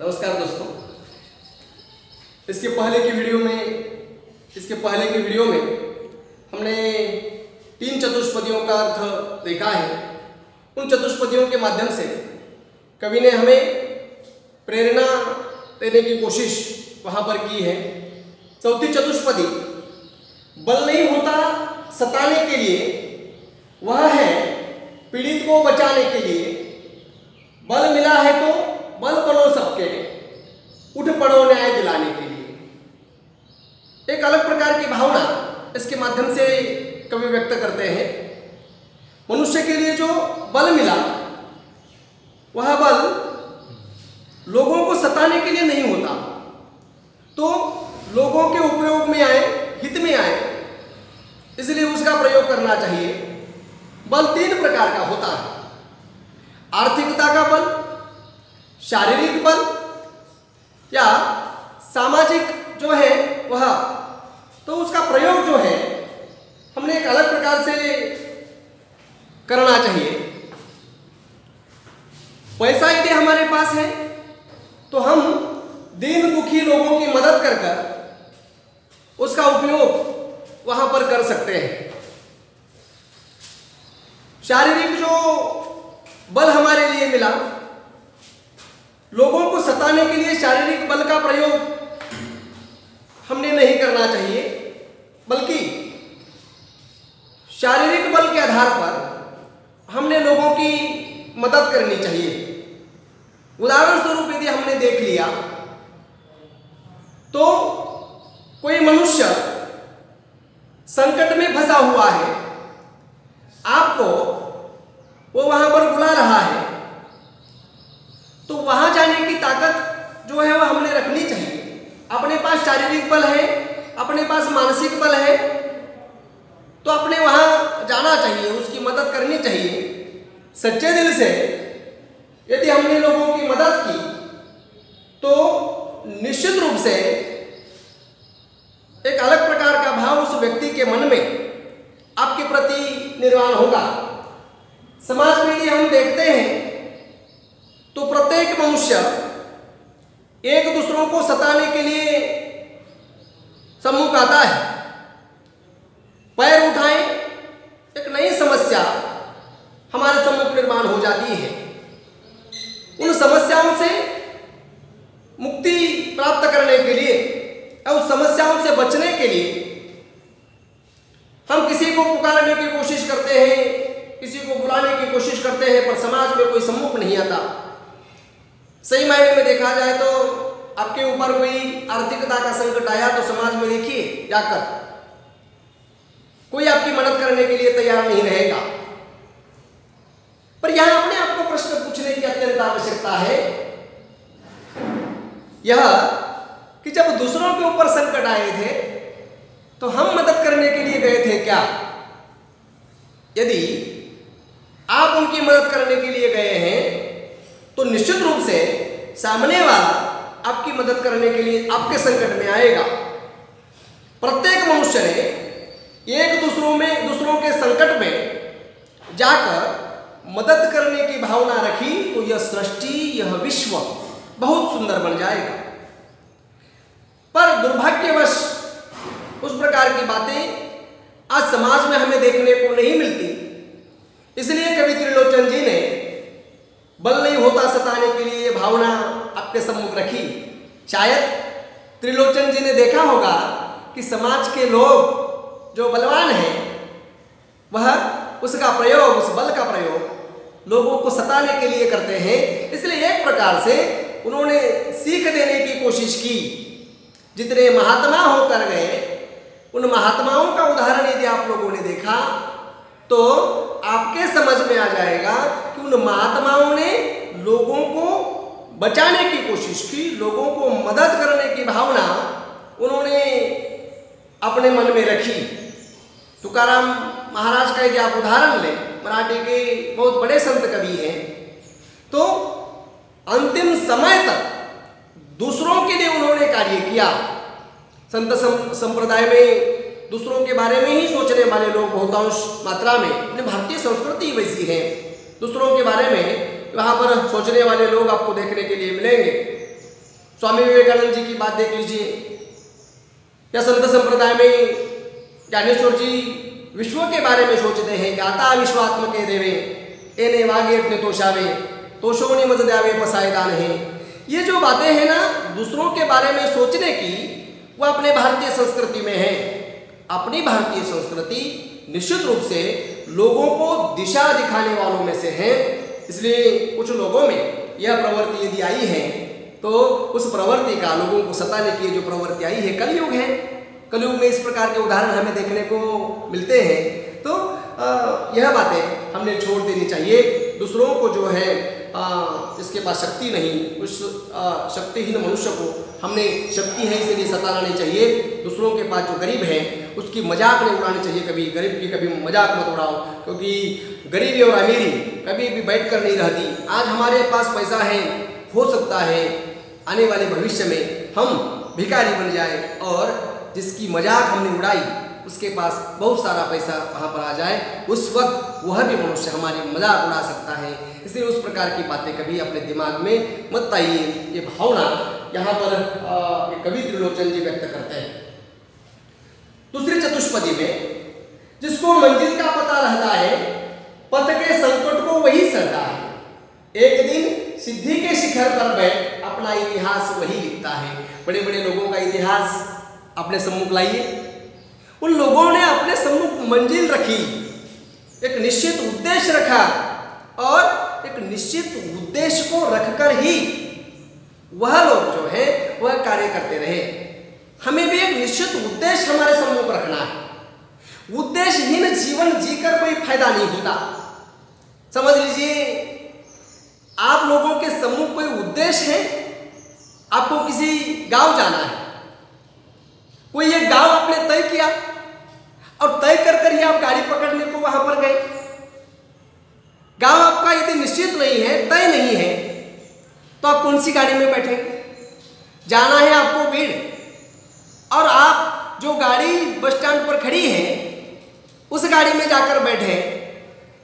नमस्कार दोस्तों। इसके पहले की वीडियो में हमने 3 चतुष्पदियों का अर्थ देखा है। उन चतुष्पदियों के माध्यम से कवि ने हमें प्रेरणा देने की कोशिश वहाँ पर की है। चौथी चतुष्पदी बल नहीं होता सताने के लिए, वह है पीड़ित को बचाने के लिए। बल मिला है तो बल बनो सबके, उठ पड़ो न्याय दिलाने के लिए। एक अलग प्रकार की भावना इसके माध्यम से कवि व्यक्त करते हैं। मनुष्य के लिए जो बल मिला, वह बल लोगों को सताने के लिए नहीं होता, तो लोगों के उपयोग में आए, हित में आए, इसलिए उसका प्रयोग करना चाहिए। बल 3 प्रकार का होता है: आर्थिकता का बल, शारीरिक बल या सामाजिक जो है वह। तो उसका प्रयोग जो है हमने एक अलग प्रकार से करना चाहिए। पैसा यदि हमारे पास है तो हम दीन दुखी लोगों की मदद कर कर उसका उपयोग वहां पर कर सकते हैं। शारीरिक जो बल हमारे लिए मिला, लोगों को सताने के लिए शारीरिक बल का प्रयोग हमने नहीं करना चाहिए, बल्कि शारीरिक बल के आधार पर हमने लोगों की मदद करनी चाहिए। उदाहरण स्वरूप यदि हमने देख लिया तो कोई मनुष्य संकट में फंसा हुआ है, आपको वो वहां पर बुला रहा है, तो वहां जाने की ताकत जो है वह हमने रखनी चाहिए। अपने पास शारीरिक बल है, अपने पास मानसिक बल है, तो अपने वहां जाना चाहिए, उसकी मदद करनी चाहिए। सच्चे दिल से यदि हमने लोगों की मदद की तो निश्चित रूप से एक अलग प्रकार का भाव उस व्यक्ति के मन में आपके प्रति निर्माण होगा। समाज में यदि हम देखते हैं तो प्रत्येक मनुष्य एक दूसरों को सताने के लिए सम्मुख आता है। पैर उठाएं, एक नई समस्या हमारे सम्मुख निर्माण हो जाती है। उन समस्याओं से मुक्ति प्राप्त करने के लिए और उस समस्याओं से बचने के लिए हम किसी को पुकारने की कोशिश करते हैं, किसी को बुलाने की कोशिश करते हैं, पर समाज में कोई सम्मुख नहीं आता। सही मायने में देखा जाए तो आपके ऊपर कोई आर्थिकता का संकट आया तो समाज में देखिए जाकर, कोई आपकी मदद करने के लिए तैयार नहीं रहेगा। पर यहां अपने आप को प्रश्न पूछने की अत्यंत आवश्यकता है, यह कि जब दूसरों के ऊपर संकट आए थे तो हम मदद करने के लिए गए थे क्या? यदि आप उनकी मदद करने के लिए गए हैं तो निश्चित रूप से सामने वाला आपकी मदद करने के लिए आपके संकट में आएगा। प्रत्येक मनुष्य ने दूसरों के संकट में जाकर मदद करने की भावना रखी तो यह सृष्टि, यह विश्व बहुत सुंदर बन जाएगा। पर दुर्भाग्यवश उस प्रकार की बातें आज समाज में हमें देखने को नहीं मिलती। इसलिए कवि त्रिलोचन जी ने बल नहीं होता सताने के लिए भावना आपके सम्मुख रखी। शायद त्रिलोचन जी ने देखा होगा कि समाज के लोग जो बलवान हैं, वह उसका प्रयोग, उस बल का प्रयोग लोगों को सताने के लिए करते हैं। इसलिए एक प्रकार से उन्होंने सीख देने की कोशिश की। जितने महात्मा होकर गए, उन महात्माओं का उदाहरण यदि आप लोगों ने देखा तो आपके समझ में आ जाएगा कि उन महात्माओं ने लोगों को बचाने की कोशिश की, लोगों को मदद करने की भावना उन्होंने अपने मन में रखी। तुकाराम महाराज का यदि आप उदाहरण लें, मराठी के बहुत बड़े संत कवि हैं, तो अंतिम समय तक दूसरों के लिए उन्होंने कार्य किया। संत संप्रदाय में दूसरों के बारे में ही सोचने वाले लोग बहुतांश मात्रा में, अपनी भारतीय संस्कृति वैसी है, दूसरों के बारे में वहाँ पर सोचने वाले लोग आपको देखने के लिए मिलेंगे। स्वामी विवेकानंद जी की बात देख लीजिए, या संत संप्रदाय में ज्ञानेश्वर जी विश्व के बारे में सोचते हैं कि आता विश्वात्मके देवे एने वागे अपने तोषावे तोषोनी मज द्यावे पसायदान है। ये जो बातें हैं ना दूसरों के बारे में सोचने की, वह अपने भारतीय संस्कृति में है। अपनी भारतीय संस्कृति निश्चित रूप से लोगों को दिशा दिखाने वालों में से है। इसलिए कुछ लोगों में यह प्रवृत्ति यदि आई है तो उस प्रवृत्ति का लोगों को सताने की जो प्रवृत्ति आई है कलयुग है। कलयुग में इस प्रकार के उदाहरण हमें देखने को मिलते हैं। तो यह बातें हमने छोड़ देनी चाहिए। दूसरों को जो है जिसके पास शक्ति नहीं, उस शक्तिहीन मनुष्य को हमने शक्ति है इसलिए सताना नहीं चाहिए। दूसरों के पास जो गरीब है उसकी मजाक नहीं उड़ानी चाहिए। कभी गरीब की कभी मजाक मत उड़ाओ, क्योंकि गरीबी और अमीरी कभी भी बैठ कर नहीं रहती। आज हमारे पास पैसा है, हो सकता है आने वाले भविष्य में हम भिखारी बन जाए और जिसकी मजाक हमने उड़ाई उसके पास बहुत सारा पैसा वहाँ पर आ जाए, उस वक्त वह भी मनुष्य हमारी मजाक उड़ा सकता है। इसलिए उस प्रकार की बातें कभी अपने दिमाग में मत आइए। ये भावना यहाँ पर कवि त्रिलोचन जी व्यक्त करते हैं। दूसरी चतुष्पदी में, जिसको मंजिल का पता रहता है पथ के संकट को वही सहता है, एक दिन सिद्धि के शिखर पर बैठ अपना इतिहास वही लिखता है। बड़े बड़े लोगों का इतिहास अपने सम्मुख लाइए। उन लोगों ने अपने सम्मुख मंजिल रखी, एक निश्चित उद्देश्य रखा और एक निश्चित उद्देश्य को रखकर ही वह लोग जो है वह कार्य करते रहे। हमें भी एक निश्चित उद्देश्य हमारे सम्मुख रखना है। उद्देश्यहीन जीवन जीकर कोई फायदा नहीं होता। समझ लीजिए, आप लोगों के सम्मुख कोई उद्देश्य है, आपको किसी गांव जाना है, कोई एक गांव आपने तय किया और तय कर ही आप गाड़ी पकड़ने को वहां पर गए। गांव आपका यदि निश्चित नहीं है, तय नहीं है, तो आप कौन सी गाड़ी में बैठेंगे? जाना है आपको भीड़, और आप जो गाड़ी बस स्टैंड पर खड़ी है उस गाड़ी में जाकर बैठे,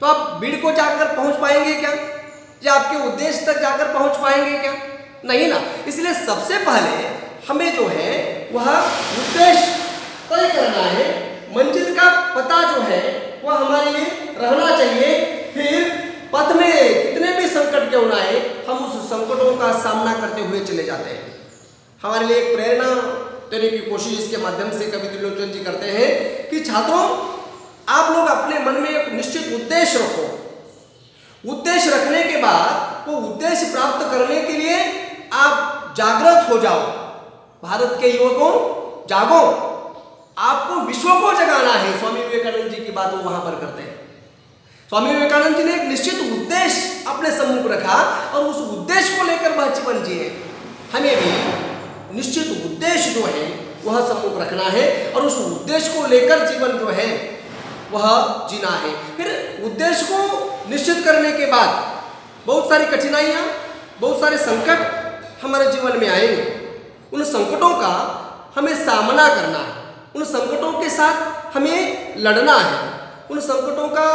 तो आप भीड़ को जाकर पहुंच पाएंगे क्या? या आपके उद्देश्य तक जाकर पहुंच पाएंगे क्या? नहीं ना। इसलिए सबसे पहले हमें जो है वह उद्देश्य तय करना है। मंजिल का पता जो है वह हमारे लिए रहना चाहिए। फिर पथ में कितने भी संकट क्यों ना आए, हम उस संकटों का सामना करते हुए चले जाते हैं। हमारे लिए एक प्रेरणा देने की कोशिश इसके माध्यम से कवि त्रिलोचन जी करते हैं कि छात्रों, आप लोग अपने मन में एक निश्चित उद्देश्य रखो। उद्देश्य रखने के बाद वो उद्देश्य प्राप्त करने के लिए आप जागृत हो जाओ। भारत के युवकों, जागो, आपको विश्व को जगाना है। स्वामी विवेकानंद जी की बात वो वहां पर करते हैं। स्वामी विवेकानंद जी ने एक निश्चित उद्देश्य अपने सम्मुख रखा और उस उद्देश्य को लेकर वह जीवन जिए। हमें भी निश्चित उद्देश्य जो है वह सम्मुख रखना है और उस उद्देश्य को लेकर जीवन जो है वह जीना है। फिर उद्देश्य को निश्चित करने के बाद बहुत सारी कठिनाइयाँ, बहुत सारे संकट हमारे जीवन में आएंगे। उन संकटों का हमें सामना करना है, उन संकटों के साथ हमें लड़ना है। उन संकटों का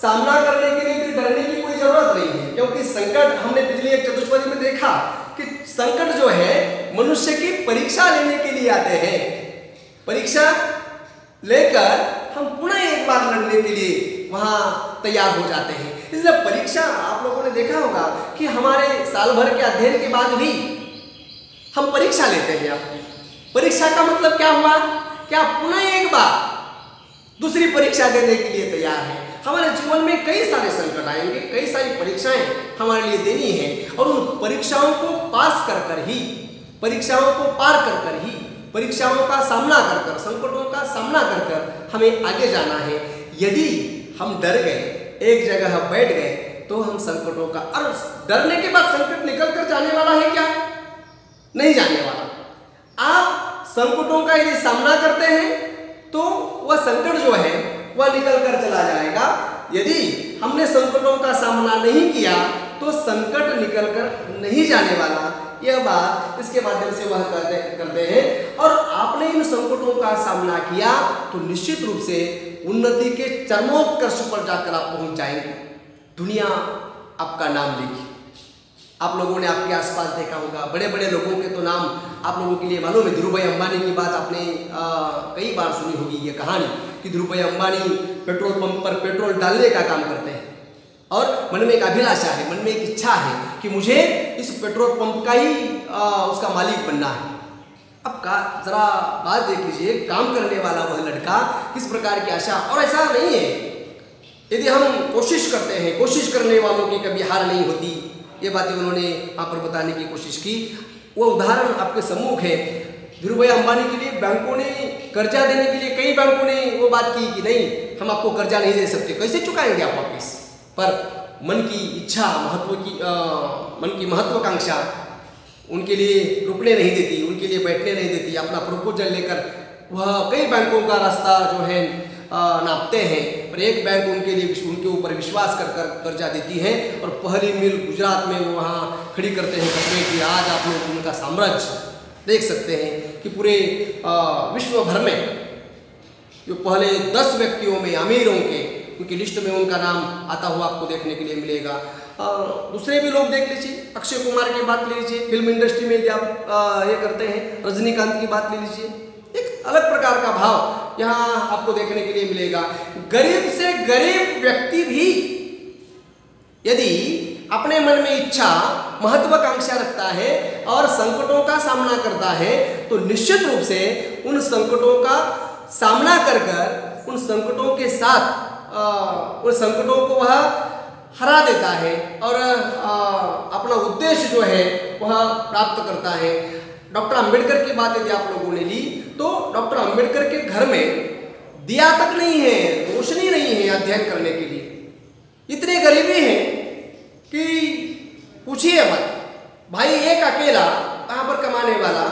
सामना करने के लिए भी डरने की कोई जरूरत नहीं है, क्योंकि संकट हमने पिछली एक चतुष्पदी में देखा कि संकट जो है मनुष्य की परीक्षा लेने के लिए आते हैं। परीक्षा लेकर हम पुनः एक बार लड़ने के लिए वहां तैयार हो जाते हैं। इसलिए परीक्षा, आप लोगों ने देखा होगा कि हमारे साल भर के अध्ययन के बाद भी हम परीक्षा लेते हैं। आपकी परीक्षा का मतलब क्या हुआ कि आप पुनः एक बार दूसरी परीक्षा देने के लिए तैयार हैं। हमारे जीवन में कई सारे संकट आएंगे, कई सारी परीक्षाएं हमारे लिए देनी है और उन परीक्षाओं को पास कर ही, परीक्षाओं को पार कर ही, परीक्षाओं का सामना कर, संकटों का सामना कर हमें आगे जाना है। यदि हम डर गए, एक जगह बैठ गए, तो हम संकटों का, और डरने के बाद संकट निकल कर जाने वाला है क्या? नहीं जाने वाला। आप संकटों का यदि सामना करते हैं तो वह संकट जो है वह निकल कर चला जाएगा। यदि हमने संकटों का सामना नहीं किया तो संकट निकल कर नहीं जाने वाला। यह बात इसके माध्यम से वह करते हैं। और आपने इन संकटों का सामना किया तो निश्चित रूप से उन्नति के चरमोत्कर्ष पर जाकर आप पहुंच जाएंगे। दुनिया आपका नाम लेगी। आप लोगों ने आपके आसपास देखा होगा, बड़े बड़े लोगों के तो नाम आप लोगों के लिए मालूम है। धीरूभाई अंबानी की बात आपने कई बार सुनी होगी ये कहानी कि धीरूभाई अंबानी पेट्रोल पंप पर पेट्रोल डालने का काम करते हैं और मन में एक अभिलाषा है, मन में एक इच्छा है कि मुझे इस पेट्रोल पंप का ही उसका मालिक बनना है। अब जरा बात देख लीजिए, काम करने वाला वह लड़का किस प्रकार की आशा। और ऐसा नहीं है, यदि हम कोशिश करते हैं, कोशिश करने वालों की कभी हार नहीं होती, ये बातें उन्होंने यहाँ पर बताने की कोशिश की। वो उदाहरण आपके सम्मुख है। धीरूभाई अंबानी के लिए बैंकों ने कर्जा देने के लिए कई बैंकों ने वो बात की कि नहीं, हम आपको कर्जा नहीं दे सकते, कैसे चुकाएंगे आप वापस। पर मन की इच्छा, मन की महत्वाकांक्षा उनके लिए रुकने नहीं देती, उनके लिए बैठने नहीं देती। अपना प्रपोजल लेकर वह कई बैंकों का रास्ता जो है नापते हैं, पर एक बैंक उनके ऊपर विश्वास कर कर्जा देती है और पहली मिल गुजरात में वो वहाँ खड़ी करते हैं कस्बे की। आज आप लोग उनका साम्राज्य देख सकते हैं कि पूरे विश्व भर में जो पहले 10 व्यक्तियों में अमीरों के उनकी लिस्ट में उनका नाम आता हुआ आपको देखने के लिए मिलेगा। दूसरे भी लोग देख लीजिए, अक्षय कुमार की बात ले लीजिए, फिल्म इंडस्ट्री में यदि आप ये करते हैं, रजनीकांत की बात ले लीजिए, एक अलग प्रकार का भाव यहाँ आपको देखने के लिए मिलेगा। गरीब से गरीब व्यक्ति भी यदि अपने मन में इच्छा, महत्वाकांक्षा रखता है और संकटों का सामना करता है, तो निश्चित रूप से उन संकटों का सामना कर उन संकटों के साथ उन संकटों को वह हरा देता है और अपना उद्देश्य जो है वह प्राप्त करता है। डॉक्टर अंबेडकर की बात यदि आप लोगों ने ली तो डॉक्टर अंबेडकर के घर में दिया तक नहीं है, रोशनी नहीं है अध्ययन करने के लिए। इतनी गरीबी है कि पूछिए मत। भाई एक अकेला वहाँ पर कमाने वाला,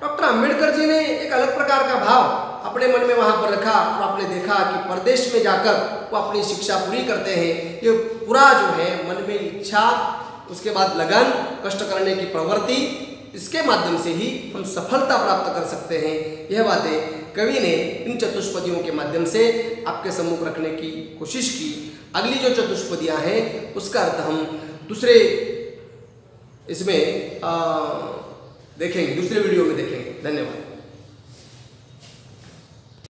डॉक्टर अंबेडकर जी ने एक अलग प्रकार का भाव अपने मन में वहाँ पर रखा और आपने देखा कि प्रदेश में जाकर वो अपनी शिक्षा पूरी करते हैं। ये पूरा जो है मन में इच्छा, उसके बाद लगन, कष्ट करने की प्रवृत्ति, इसके माध्यम से ही हम सफलता प्राप्त कर सकते हैं। यह बातें कवि ने इन चतुष्पदियों के माध्यम से आपके सम्मुख रखने की कोशिश की। अगली जो चतुष्पदियाँ हैं उसका अर्थ हम दूसरे इसमें देखेंगे, दूसरे वीडियो में देखेंगे। धन्यवाद।